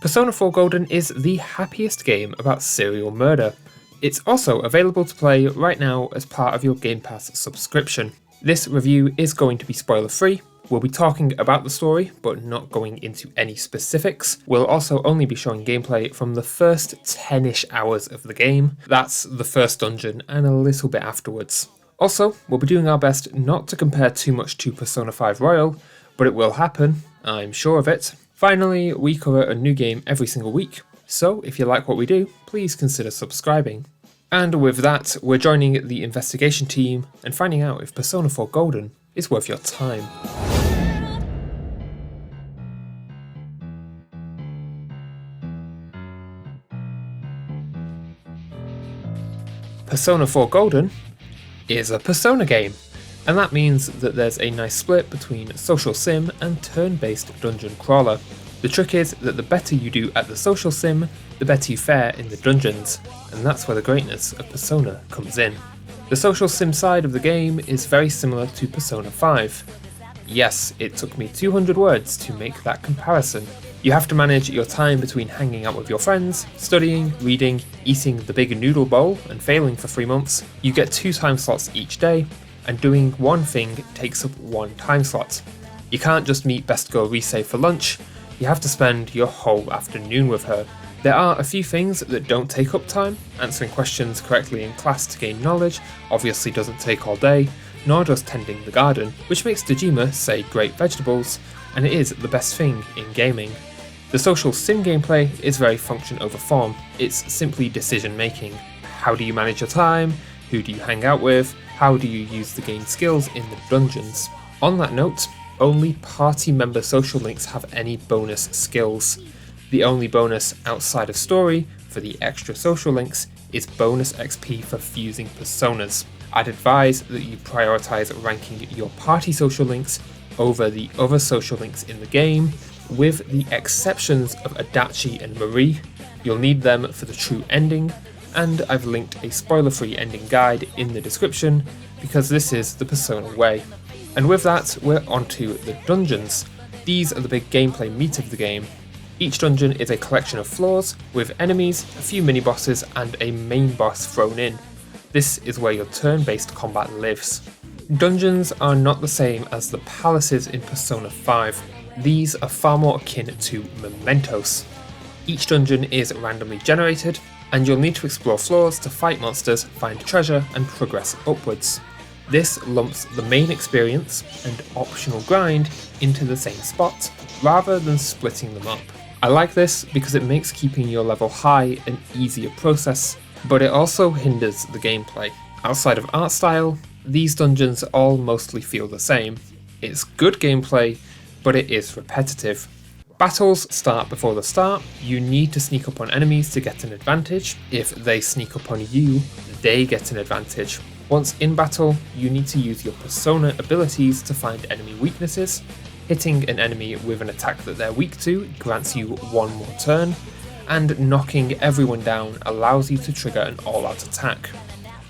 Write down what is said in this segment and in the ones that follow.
Persona 4 Golden is the happiest game about serial murder. It's also available to play right now as part of your Game Pass subscription. This review is going to be spoiler free. We'll be talking about the story, but not going into any specifics. We'll also only be showing gameplay from the first 10-ish hours of the game. That's the first dungeon and a little bit afterwards. Also, we'll be doing our best not to compare too much to Persona 5 Royal, but it will happen, I'm sure of it. Finally, we cover a new game every single week, so if you like what we do, please consider subscribing. And with that, we're joining the investigation team and finding out if Persona 4 Golden is worth your time. Persona 4 Golden is a Persona game, and that means that there's a nice split between social sim and turn-based dungeon crawler. The trick is that the better you do at the social sim, the better you fare in the dungeons, and that's where the greatness of Persona comes in. The social sim side of the game is very similar to Persona 5. Yes, it took me 200 words to make that comparison. You have to manage your time between hanging out with your friends, studying, reading, eating the big noodle bowl and failing for 3 months. You get 2 time slots each day, and doing one thing takes up 1 time slot. You can't just meet best girl Rise for lunch, you have to spend your whole afternoon with her. There are a few things that don't take up time. Answering questions correctly in class to gain knowledge obviously doesn't take all day, nor does tending the garden, which makes Dejima say great vegetables, and it is the best thing in gaming. The social sim gameplay is very function over form. It's simply decision making. How do you manage your time? Who do you hang out with? How do you use the gained skills in the dungeons? On that note, only party member social links have any bonus skills. The only bonus outside of story for the extra social links is bonus XP for fusing personas. I'd advise that you prioritize ranking your party social links over the other social links in the game, with the exceptions of Adachi and Marie. You'll need them for the true ending, and I've linked a spoiler-free ending guide in the description because this is the Persona way. And with that, we're onto the dungeons. These are the big gameplay meat of the game. Each dungeon is a collection of floors, with enemies, a few mini-bosses, and a main boss thrown in. This is where your turn-based combat lives. Dungeons are not the same as the palaces in Persona 5. These are far more akin to mementos. Each dungeon is randomly generated, and you'll need to explore floors to fight monsters, find treasure, and progress upwards. This lumps the main experience and optional grind into the same spot, rather than splitting them up. I like this because it makes keeping your level high an easier process, but it also hinders the gameplay. Outside of art style, these dungeons all mostly feel the same. It's good gameplay, but it is repetitive. Battles start before the start. You need to sneak up on enemies to get an advantage. If they sneak up on you, they get an advantage. Once in battle, you need to use your persona abilities to find enemy weaknesses. Hitting an enemy with an attack that they're weak to grants you 1 more turn, and knocking everyone down allows you to trigger an all-out attack.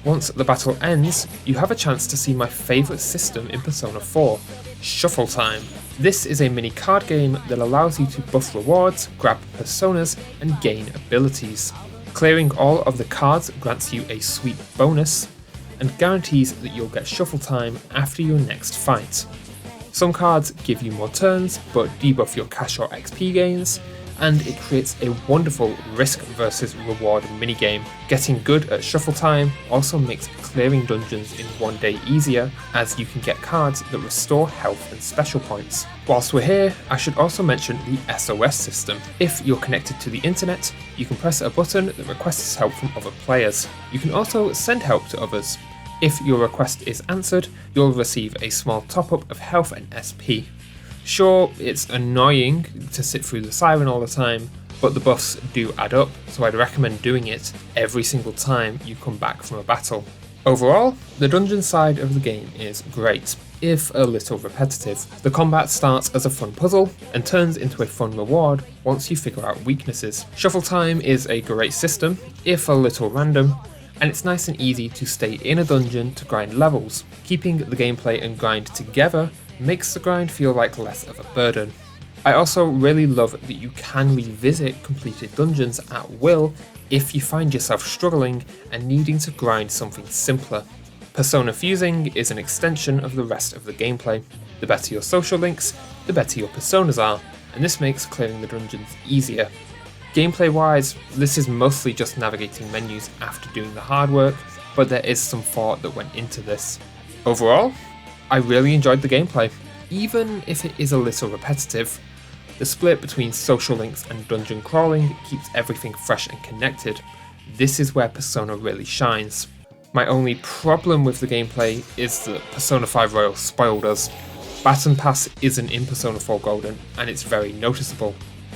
Once the battle ends, you have a chance to see my favourite system in Persona 4, Shuffle Time. This is a mini card game that allows you to buff rewards, grab personas, and gain abilities. Clearing all of the cards grants you a sweet bonus, and guarantees that you'll get shuffle time after your next fight. Some cards give you more turns, but debuff your cash or XP gains, and it creates a wonderful risk versus reward minigame. Getting good at shuffle time also makes clearing dungeons in 1 day easier, as you can get cards that restore health and special points. Whilst we're here, I should also mention the SOS system. If you're connected to the internet, you can press a button that requests help from other players. You can also send help to others. If your request is answered, you'll receive a small top-up of health and SP. Sure, it's annoying to sit through the siren all the time, but the buffs do add up, so I'd recommend doing it every single time you come back from a battle. Overall, the dungeon side of the game is great, if a little repetitive. The combat starts as a fun puzzle and turns into a fun reward once you figure out weaknesses. Shuffle time is a great system, if a little random, and it's nice and easy to stay in a dungeon to grind levels. Keeping the gameplay and grind together makes the grind feel like less of a burden. I also really love that you can revisit completed dungeons at will if you find yourself struggling and needing to grind something simpler. Persona fusing is an extension of the rest of the gameplay. The better your social links, the better your personas are, and this makes clearing the dungeons easier. Gameplay wise, this is mostly just navigating menus after doing the hard work, but there is some thought that went into this. Overall, I really enjoyed the gameplay, even if it is a little repetitive. The split between social links and dungeon crawling keeps everything fresh and connected. This is where Persona really shines. My only problem with the gameplay is that Persona 5 Royal spoiled us. Baton Pass isn't in Persona 4 Golden, and it's very noticeable.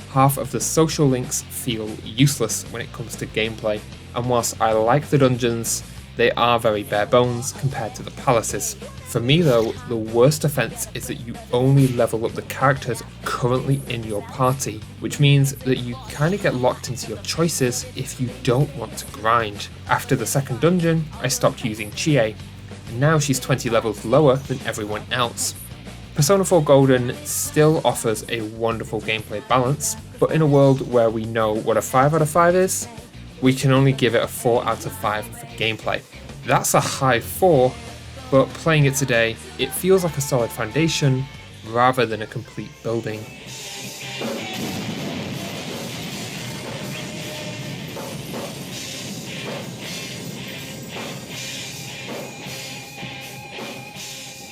Half of the social links feel useless when it comes to gameplay, and whilst I like the dungeons, they are very bare bones compared to the palaces. For me though, the worst offence is that you only level up the characters currently in your party, which means that you kind of get locked into your choices if you don't want to grind. After the second dungeon, I stopped using Chie, and now she's 20 levels lower than everyone else. Persona 4 Golden still offers a wonderful gameplay balance, but in a world where we know what a 5 out of 5 is, we can only give it a 4 out of 5 for gameplay. That's a high 4, but playing it today, it feels like a solid foundation rather than a complete building.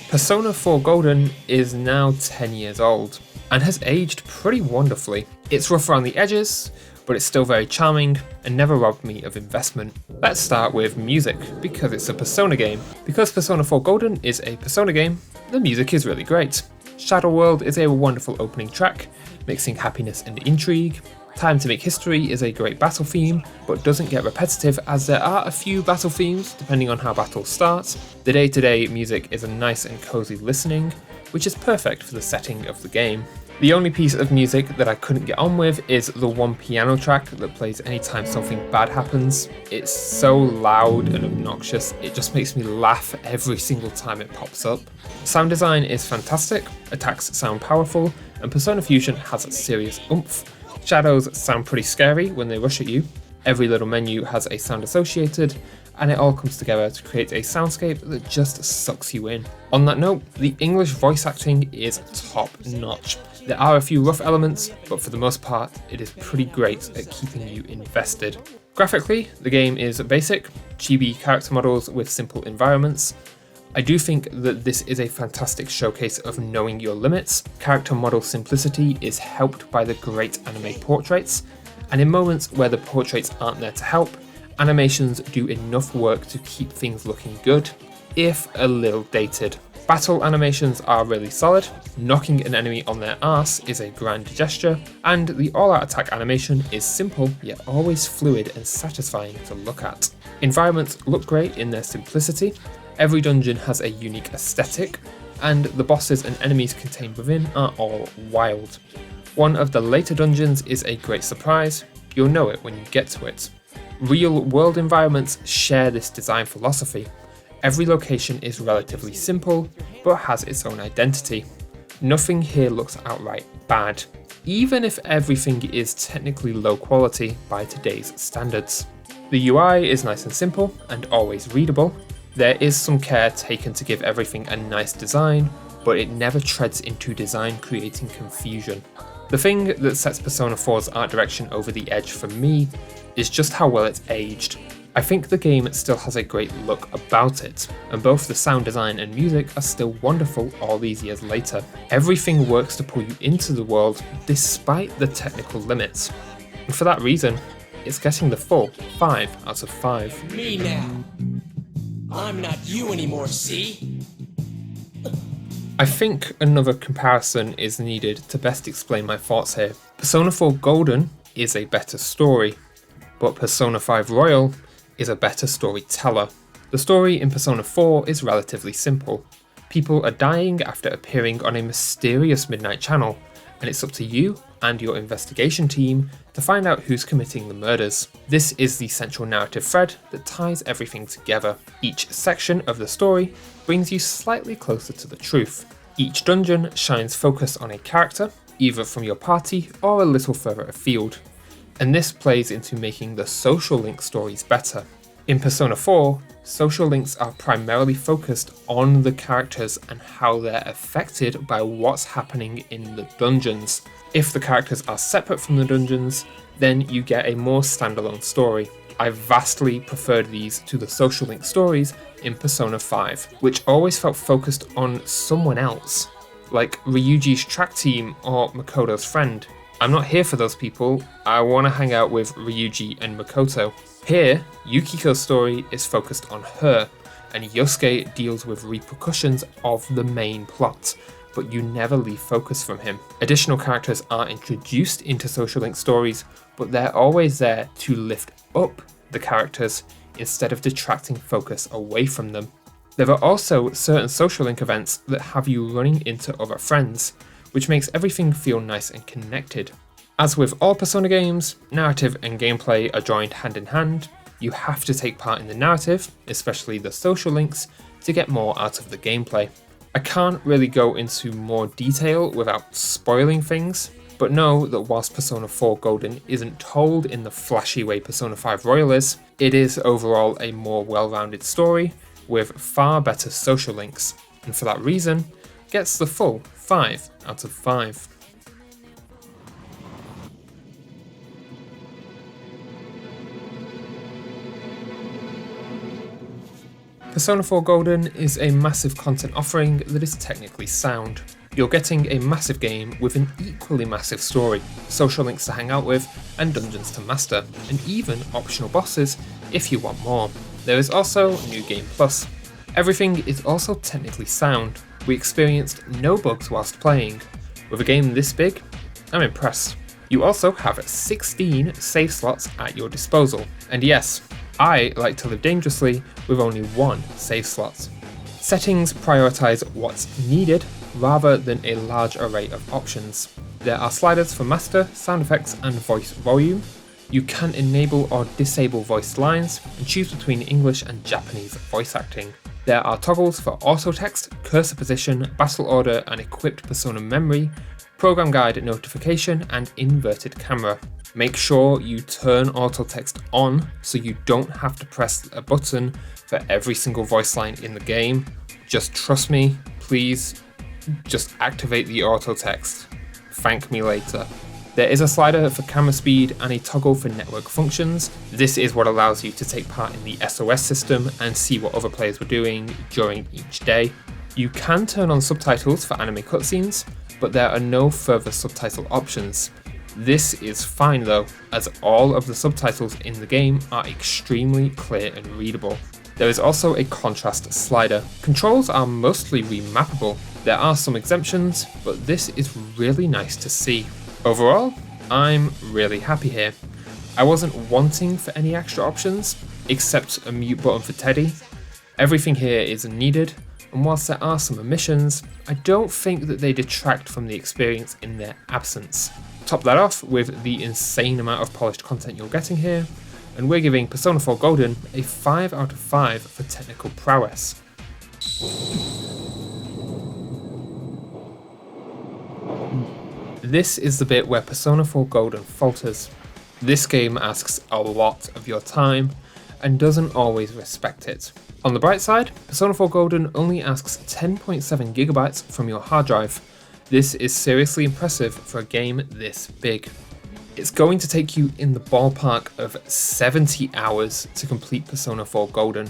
Persona 4 Golden is now 10 years old and has aged pretty wonderfully. It's rough around the edges, but it's still very charming and never robbed me of investment. Let's start with music, because it's a Persona game. Because Persona 4 Golden is a Persona game, the music is really great. Shadow World is a wonderful opening track, mixing happiness and intrigue. Time to Make History is a great battle theme, but doesn't get repetitive as there are a few battle themes depending on how battles start. The day-to-day music is a nice and cozy listening, which is perfect for the setting of the game. The only piece of music that I couldn't get on with is the one piano track that plays anytime something bad happens. It's so loud and obnoxious, it just makes me laugh every single time it pops up. Sound design is fantastic, attacks sound powerful, and Persona Fusion has a serious oomph. Shadows sound pretty scary when they rush at you. Every little menu has a sound associated, and it all comes together to create a soundscape that just sucks you in. On that note, the English voice acting is top notch. There are a few rough elements, but for the most part, it is pretty great at keeping you invested. Graphically, the game is basic, chibi character models with simple environments. I do think that this is a fantastic showcase of knowing your limits. Character model simplicity is helped by the great anime portraits, and in moments where the portraits aren't there to help, animations do enough work to keep things looking good, if a little dated. Battle animations are really solid, knocking an enemy on their arse is a grand gesture, and the all-out attack animation is simple yet always fluid and satisfying to look at. Environments look great in their simplicity, every dungeon has a unique aesthetic, and the bosses and enemies contained within are all wild. One of the later dungeons is a great surprise, you'll know it when you get to it. Real world environments share this design philosophy. Every location is relatively simple, but has its own identity. Nothing here looks outright bad, even if everything is technically low quality by today's standards. The UI is nice and simple, and always readable. There is some care taken to give everything a nice design, but it never treads into design creating confusion. The thing that sets Persona 4's art direction over the edge for me is just how well it's aged. I think the game still has a great look about it, and both the sound design and music are still wonderful all these years later. Everything works to pull you into the world despite the technical limits, and for that reason, it's getting the full 5 out of 5. Me now. I'm not you anymore, see? I think another comparison is needed to best explain my thoughts here. Persona 4 Golden is a better story, but Persona 5 Royal is a better storyteller. The story in Persona 4 is relatively simple. People are dying after appearing on a mysterious midnight channel, and it's up to you and your investigation team to find out who's committing the murders. This is the central narrative thread that ties everything together. Each section of the story brings you slightly closer to the truth. Each dungeon shines focus on a character, either from your party or a little further afield. And this plays into making the social link stories better. In Persona 4, social links are primarily focused on the characters and how they're affected by what's happening in the dungeons. If the characters are separate from the dungeons, then you get a more standalone story. I vastly preferred these to the social link stories in Persona 5, which always felt focused on someone else, like Ryuji's track team or Makoto's friend. I'm not here for those people, I want to hang out with Ryuji and Makoto. Here, Yukiko's story is focused on her, and Yosuke deals with repercussions of the main plot, but you never leave focus from him. Additional characters are introduced into social link stories, but they're always there to lift up the characters instead of detracting focus away from them. There are also certain social link events that have you running into other friends, which makes everything feel nice and connected. As with all Persona games, narrative and gameplay are joined hand in hand. You have to take part in the narrative, especially the social links, to get more out of the gameplay. I can't really go into more detail without spoiling things, but know that whilst Persona 4 Golden isn't told in the flashy way Persona 5 Royal is, it is overall a more well-rounded story with far better social links, and for that reason, gets the full 5 out of 5. Persona 4 Golden is a massive content offering that is technically sound. You're getting a massive game with an equally massive story, social links to hang out with, and dungeons to master, and even optional bosses if you want more. There is also New Game Plus. Everything is also technically sound. We experienced no bugs whilst playing. With a game this big, I'm impressed. You also have 16 save slots at your disposal, and yes, I like to live dangerously with only one save slot. Settings prioritise what's needed rather than a large array of options. There are sliders for master, sound effects and voice volume. You can enable or disable voiced lines and choose between English and Japanese voice acting. There are toggles for auto text, cursor position, battle order and equipped persona memory, program guide notification and inverted camera. Make sure you turn auto text on so you don't have to press a button for every single voice line in the game. Just trust me, please, just activate the auto text. Thank me later. There is a slider for camera speed and a toggle for network functions. This is what allows you to take part in the SOS system and see what other players were doing during each day. You can turn on subtitles for anime cutscenes, but there are no further subtitle options. This is fine though, as all of the subtitles in the game are extremely clear and readable. There is also a contrast slider. Controls are mostly remappable. There are some exemptions, but this is really nice to see. Overall, I'm really happy here. I wasn't wanting for any extra options, except a mute button for Teddy. Everything here is needed, and whilst there are some omissions, I don't think that they detract from the experience in their absence. Top that off with the insane amount of polished content you're getting here, and we're giving Persona 4 Golden a 5 out of 5 for technical prowess. This is the bit where Persona 4 Golden falters. This game asks a lot of your time and doesn't always respect it. On the bright side, Persona 4 Golden only asks 10.7 gigabytes from your hard drive. This is seriously impressive for a game this big. It's going to take you in the ballpark of 70 hours to complete Persona 4 Golden.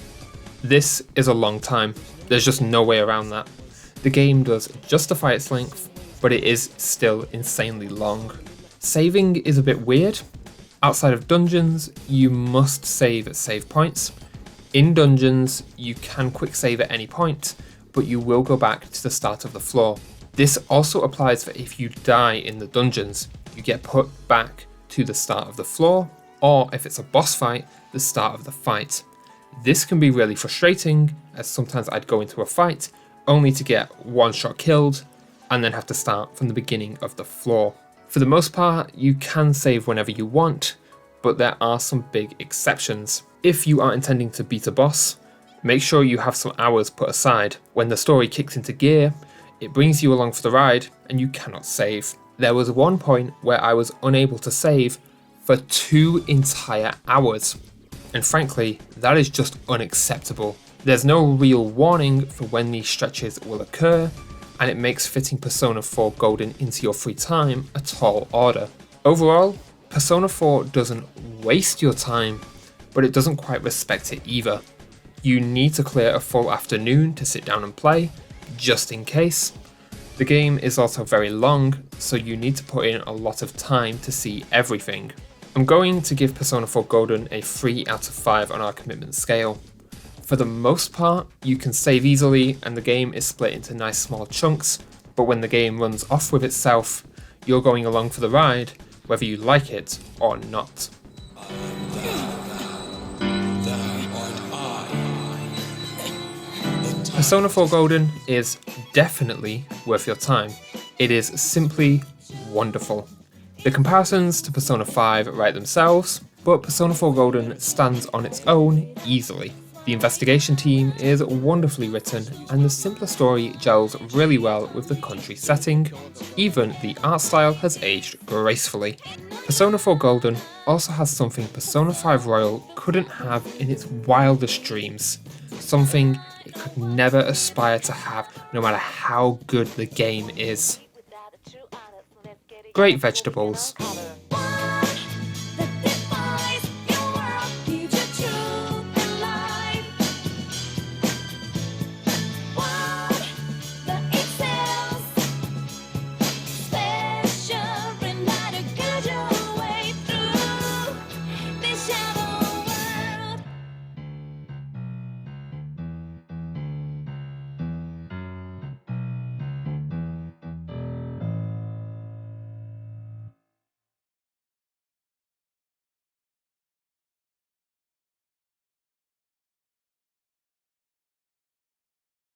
This is a long time, there's just no way around that. The game does justify its length, but it is still insanely long. Saving is a bit weird. Outside of dungeons, you must save at save points. In dungeons, you can quick save at any point, but you will go back to the start of the floor. This also applies for if you die in the dungeons, you get put back to the start of the floor, or if it's a boss fight, the start of the fight. This can be really frustrating, as sometimes I'd go into a fight only to get one shot killed, and then have to start from the beginning of the floor. For the most part, you can save whenever you want, but there are some big exceptions. If you are intending to beat a boss, make sure you have some hours put aside. When the story kicks into gear, it brings you along for the ride and you cannot save. There was one point where I was unable to save for 2 entire hours, and frankly, that is just unacceptable. There's no real warning for when these stretches will occur, and it makes fitting Persona 4 Golden into your free time a tall order. Overall, Persona 4 doesn't waste your time, but it doesn't quite respect it either. You need to clear a full afternoon to sit down and play, just in case. The game is also very long, so you need to put in a lot of time to see everything. I'm going to give Persona 4 Golden a 3 out of 5 on our commitment scale. For the most part, you can save easily and the game is split into nice small chunks, but when the game runs off with itself, you're going along for the ride, whether you like it or not. Persona 4 Golden is definitely worth your time. It is simply wonderful. The comparisons to Persona 5 write themselves, but Persona 4 Golden stands on its own easily. The investigation team is wonderfully written, and the simpler story gels really well with the country setting. Even the art style has aged gracefully. Persona 4 Golden also has something Persona 5 Royal couldn't have in its wildest dreams. Something it could never aspire to have, no matter how good the game is. Great vegetables.